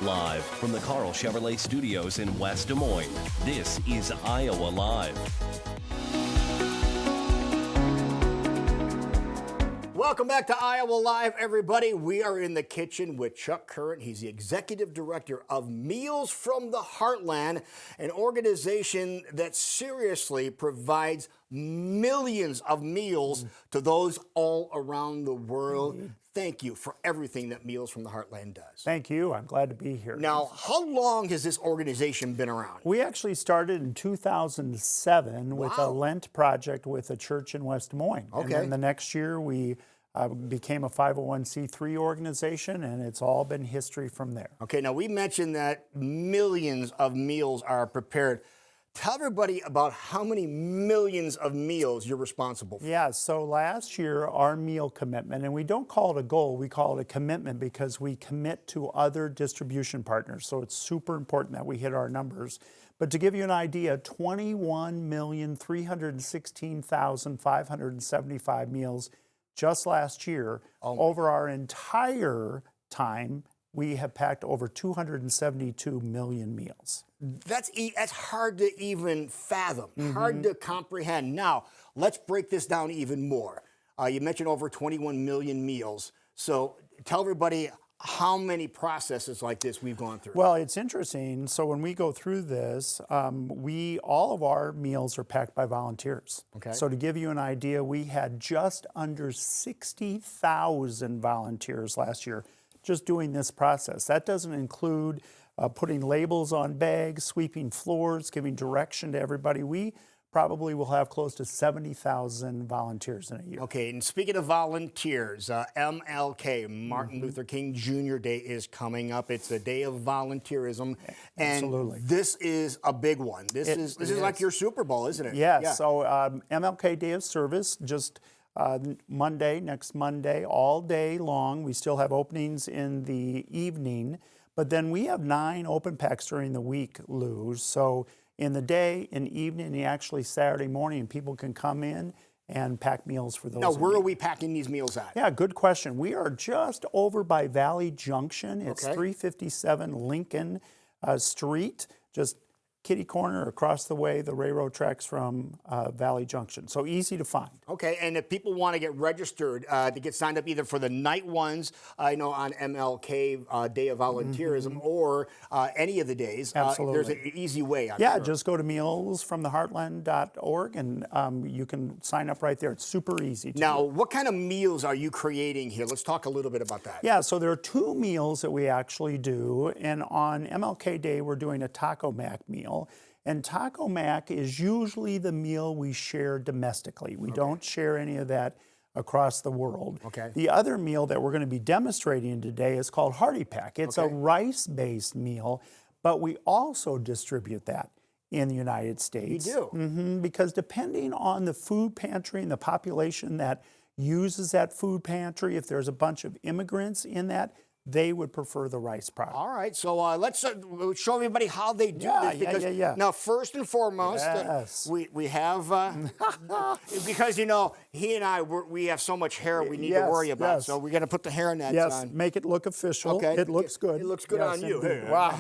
Live from the Carl Chevrolet Studios in West Des Moines, this is Iowa Live. Welcome back to Iowa Live, everybody. We are in the kitchen with Chuck Curran. He's the executive director of Meals From the Heartland, an organization that seriously provides millions of meals to those all around the world. Thank you for everything that Meals From the Heartland does. Thank you. I'm glad to be here. Now, how long has this organization been around? We actually started in 2007 with a Lent project with a church in West Des Moines. Okay. And then the next year we became a 501c3 organization, and it's all been history from there. Okay, now we mentioned that millions of meals are prepared. Tell everybody about how many millions of meals you're responsible for. Yeah, so last year our meal commitment, and we don't call it a goal, we call it a commitment because we commit to other distribution partners. So it's super important that we hit our numbers. But to give you an idea, 21,316,575 meals just last year. Over our entire time, we have packed over 272 million meals. That's hard to even fathom, hard to comprehend. Now, let's break this down even more. You mentioned over 21 million meals. So tell everybody how many processes like this we've gone through. Well, it's interesting. So when we go through this, all of our meals are packed by volunteers. Okay. So to give you an idea, we had just under 60,000 volunteers last year just doing this process. That doesn't include putting labels on bags, sweeping floors, giving direction to everybody. We probably will have close to 70,000 volunteers in a year. Okay, and speaking of volunteers, MLK, Martin Luther King Jr. Day is coming up. It's a day of volunteerism, and Absolutely. this is a big one. This is like your Super Bowl, isn't it? Yes, yeah. So MLK Day of Service, just next Monday, all day long. We still have openings in the evening, but then we have 9 open packs during the week, Lou. So in the day, in the evening, and actually Saturday morning, people can come in and pack meals for those. Now, where are we packing these meals at? Yeah, good question. We are just over by Valley Junction. It's 357 Lincoln Street, just kitty corner across the way, the railroad tracks from Valley Junction. So easy to find. Okay, and if people want to get registered to get signed up either for the night ones, on MLK Day of Volunteerism, or any of the days, there's an easy way. I'm sure. Just go to mealsfromtheheartland.org and you can sign up right there. It's super easy to Now, do. what kind of meals are you creating here? Let's talk a little bit about that. Yeah, so there are 2 meals that we actually do, and on MLK Day we're doing a Taco Mac meal. And Taco Mac is usually the meal we share domestically. We don't share any of that across the world. Okay. The other meal that we're going to be demonstrating today is called Hearty Pack. It's a rice-based meal, but we also distribute that in the United States. You do? Because depending on the food pantry and the population that uses that food pantry, if there's a bunch of immigrants in that, they would prefer the rice product. All right, so let's show everybody how they do this. Because now, first and foremost, we have, because, he and I, we have so much hair we need to worry about. So we got to put the hair nets on. Make it look official. Okay. It looks good. It looks good on you. Wow.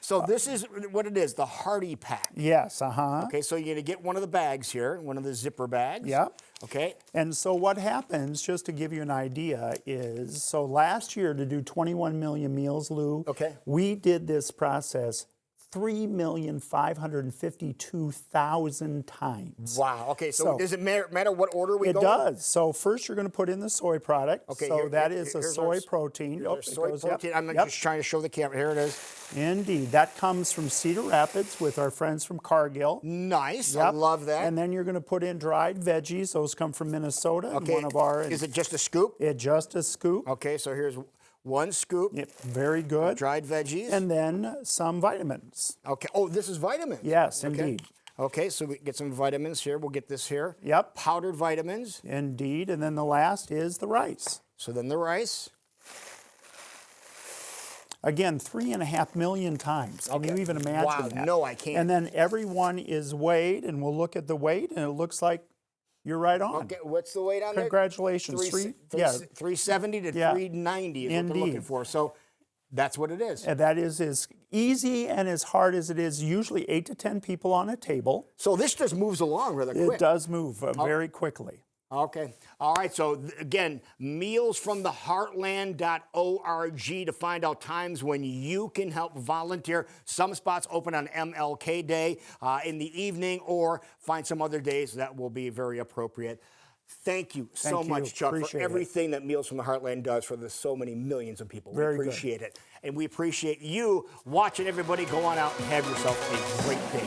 So this is what it is, the Hearty Pack. Yes, Okay, so you're going to get one of the bags here, one of the zipper bags. Yeah. Okay. And so what happens, just to give you an idea, is so last year to do 21 million meals, Lou, we did this process 3,552,000 times. Wow. Okay. So does it matter what order we go? It does. So first you're going to put in the soy product. Okay. So that is a soy protein. Soy protein. I'm just trying to show the camera. Here it is. Indeed. That comes from Cedar Rapids with our friends from Cargill. Nice. I love that. And then you're going to put in dried veggies. Those come from Minnesota. Okay. One of our. Is it just a scoop? Just a scoop. Okay. So here's 1 scoop. Yep, very good. Dried veggies. And then some vitamins. Okay. Oh, this is vitamins. Yes, indeed. Okay, so we get some vitamins here. We'll get this here. Yep. Powdered vitamins. Indeed. And then the last is the rice. So then the rice. Again, 3.5 million times. Can you even imagine that? No, I can't. And then everyone is weighed, and we'll look at the weight, and it looks like you're right on. Okay, what's the weight on there? Congratulations. 370 to 390 is what they're looking for. So That's what it is. And that is as easy and as hard as it is, usually 8 to 10 people on a table. So this just moves along rather quick. It does move very quickly. Okay. All right. So again, mealsfromtheheartland.org to find out times when you can help volunteer. Some spots open on MLK Day in the evening, or find some other days that will be very appropriate. Thank you so much, Chuck, for everything that Meals from the Heartland does for the so many millions of people. We appreciate it. And we appreciate you watching. Everybody, go on out and have yourself a great day.